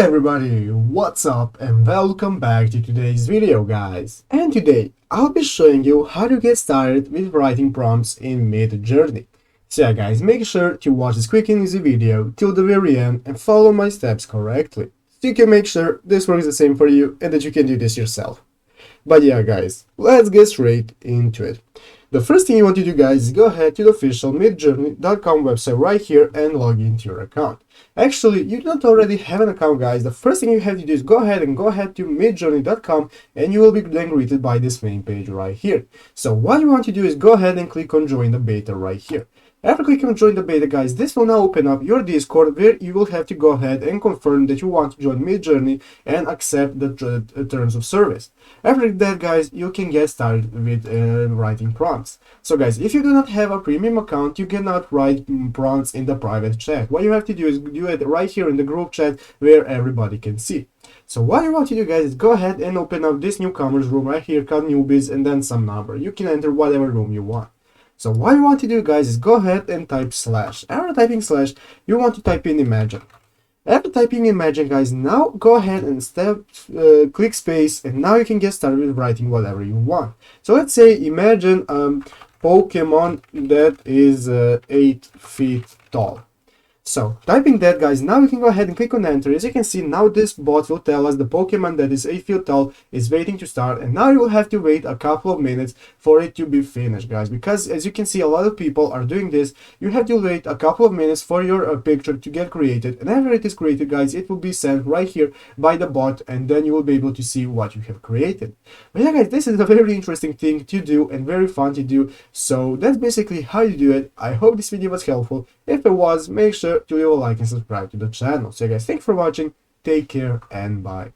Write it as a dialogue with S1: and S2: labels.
S1: everybody, what's up and welcome back to today's video, guys. And today I'll be showing you how to get started with writing prompts in Midjourney. So yeah guys, make sure to watch this quick and easy video till the very end and follow my steps correctly, so you can make sure this works the same for you and that you can do this yourself. But yeah guys, let's get straight into it. The first thing you want to do, guys, is go ahead to the official midjourney.com website right here and log into your account. Actually, you don't already have an account, guys. The first thing you have to do is go ahead to midjourney.com and you will be then greeted by this main page right here. So what you want to do is go ahead and click on join the beta right here. After clicking on join the beta, guys, this will now open up your Discord where you will have to go ahead and confirm that you want to join Midjourney and accept the terms of service. After that, guys, you can get started with writing prompts. So guys, if you do not have a premium account, you cannot write prompts in the private chat. What you have to do is do it right here in the group chat where everybody can see. So what you want to do, guys, is go ahead and open up this newcomers room right here called newbies and then some number. You can enter whatever room you want. So what you want to do, guys, is go ahead and type slash. After typing slash, you want to type in imagine. After typing imagine, guys, now go ahead and click space, and now you can get started with writing whatever you want. So let's say imagine Pokemon that is 8 feet tall. So typing that, guys, now you can go ahead and click on enter. As you can see, now this bot will tell us the Pokemon that is 8 feet tall is waiting to start, and now you will have to wait a couple of minutes for it to be finished, guys, because as you can see, a lot of people are doing this. You have to wait a couple of minutes for your picture to get created, and after it is created, guys, it will be sent right here by the bot, and then you will be able to see what you have created. But yeah guys, this is a very interesting thing to do and very fun to do. So that's basically how you do it. I hope this video was helpful. If it was, make sure to leave a like and subscribe to the channel. So guys, thanks for watching, take care and bye.